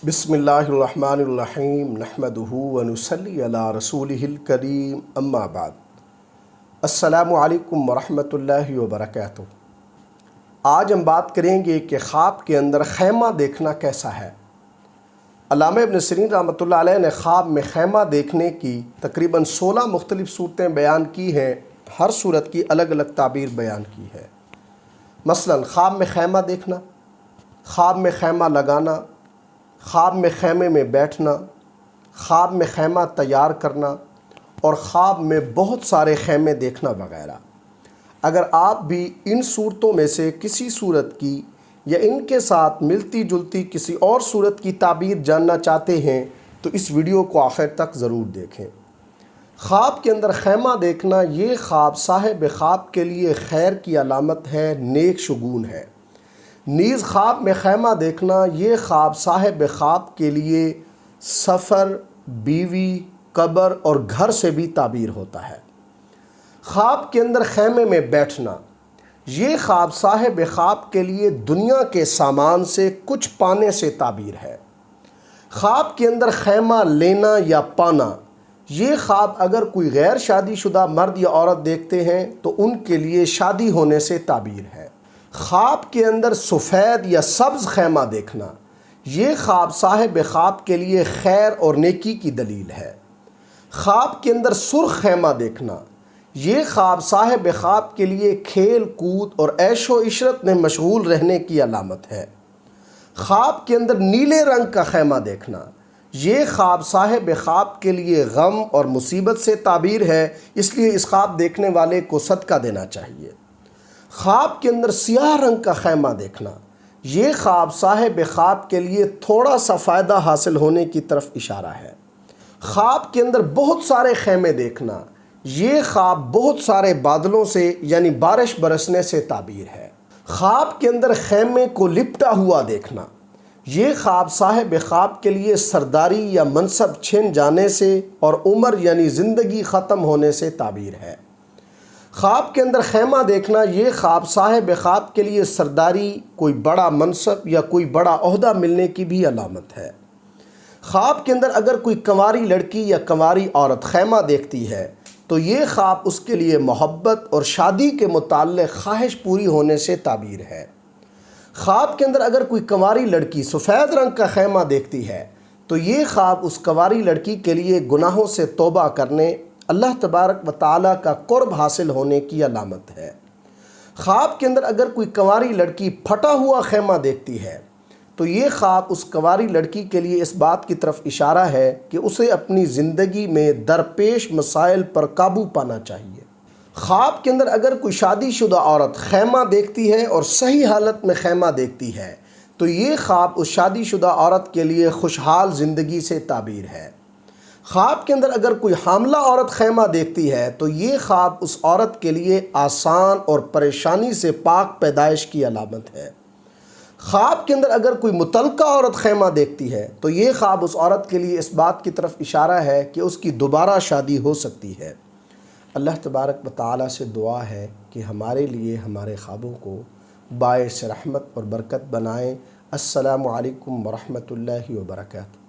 بسم اللہ الرحمن الرحیم نحمدہ ونصلی علی رسولہ الکریم اما بعد۔ السلام علیکم ورحمۃ اللہ وبرکاتہ۔ آج ہم بات کریں گے کہ خواب کے اندر خیمہ دیکھنا کیسا ہے۔ علامہ ابن سیرین رحمۃ اللہ علیہ نے خواب میں خیمہ دیکھنے کی تقریباً 16 مختلف صورتیں بیان کی ہیں، ہر صورت کی الگ الگ تعبیر بیان کی ہے۔ مثلاً خواب میں خیمہ دیکھنا، خواب میں خیمہ لگانا، خواب میں خیمے میں بیٹھنا، خواب میں خیمہ تیار کرنا اور خواب میں بہت سارے خیمے دیکھنا وغیرہ۔ اگر آپ بھی ان صورتوں میں سے کسی صورت کی یا ان کے ساتھ ملتی جلتی کسی اور صورت کی تعبیر جاننا چاہتے ہیں تو اس ویڈیو کو آخر تک ضرور دیکھیں۔ خواب کے اندر خیمہ دیکھنا یہ خواب صاحب خواب کے لیے خیر کی علامت ہے، نیک شگون ہے۔ نیز خواب میں خیمہ دیکھنا یہ خواب صاحب خواب کے لیے سفر، بیوی، قبر اور گھر سے بھی تعبیر ہوتا ہے۔ خواب کے اندر خیمے میں بیٹھنا یہ خواب صاحب خواب کے لیے دنیا کے سامان سے کچھ پانے سے تعبیر ہے۔ خواب کے اندر خیمہ لینا یا پانا یہ خواب اگر کوئی غیر شادی شدہ مرد یا عورت دیکھتے ہیں تو ان کے لیے شادی ہونے سے تعبیر ہے۔ خواب کے اندر سفید یا سبز خیمہ دیکھنا یہ خواب صاحب خواب کے لیے خیر اور نیکی کی دلیل ہے۔ خواب کے اندر سرخ خیمہ دیکھنا یہ خواب صاحب خواب کے لیے کھیل کود اور عیش و عشرت میں مشغول رہنے کی علامت ہے۔ خواب کے اندر نیلے رنگ کا خیمہ دیکھنا یہ خواب صاحب خواب کے لیے غم اور مصیبت سے تعبیر ہے، اس لیے اس خواب دیکھنے والے کو صدقہ دینا چاہیے۔ خواب کے اندر سیاہ رنگ کا خیمہ دیکھنا یہ خواب صاحب خواب کے لیے تھوڑا سا فائدہ حاصل ہونے کی طرف اشارہ ہے۔ خواب کے اندر بہت سارے خیمے دیکھنا یہ خواب بہت سارے بادلوں سے یعنی بارش برسنے سے تعبیر ہے۔ خواب کے اندر خیمے کو لپٹا ہوا دیکھنا یہ خواب صاحب خواب کے لیے سرداری یا منصب چھن جانے سے اور عمر یعنی زندگی ختم ہونے سے تعبیر ہے۔ خواب کے اندر خیمہ دیکھنا یہ خواب صاحب خواب کے لیے سرداری، کوئی بڑا منصب یا کوئی بڑا عہدہ ملنے کی بھی علامت ہے۔ خواب کے اندر اگر کوئی کنواری لڑکی یا کنواری عورت خیمہ دیکھتی ہے تو یہ خواب اس کے لیے محبت اور شادی کے متعلق خواہش پوری ہونے سے تعبیر ہے۔ خواب کے اندر اگر کوئی کنواری لڑکی سفید رنگ کا خیمہ دیکھتی ہے تو یہ خواب اس کنواری لڑکی کے لیے گناہوں سے توبہ کرنے، اللہ تبارک و تعالیٰ کا قرب حاصل ہونے کی علامت ہے۔ خواب کے اندر اگر کوئی کنواری لڑکی پھٹا ہوا خیمہ دیکھتی ہے تو یہ خواب اس کنواری لڑکی کے لیے اس بات کی طرف اشارہ ہے کہ اسے اپنی زندگی میں درپیش مسائل پر قابو پانا چاہیے۔ خواب کے اندر اگر کوئی شادی شدہ عورت خیمہ دیکھتی ہے اور صحیح حالت میں خیمہ دیکھتی ہے تو یہ خواب اس شادی شدہ عورت کے لیے خوشحال زندگی سے تعبیر ہے۔ خواب کے اندر اگر کوئی حاملہ عورت خیمہ دیکھتی ہے تو یہ خواب اس عورت کے لیے آسان اور پریشانی سے پاک پیدائش کی علامت ہے۔ خواب کے اندر اگر کوئی مطلقہ عورت خیمہ دیکھتی ہے تو یہ خواب اس عورت کے لیے اس بات کی طرف اشارہ ہے کہ اس کی دوبارہ شادی ہو سکتی ہے۔ اللہ تبارک و تعالیٰ سے دعا ہے کہ ہمارے لیے ہمارے خوابوں کو باعث رحمت اور برکت بنائیں۔ السلام علیکم ورحمۃ اللہ وبرکاتہ۔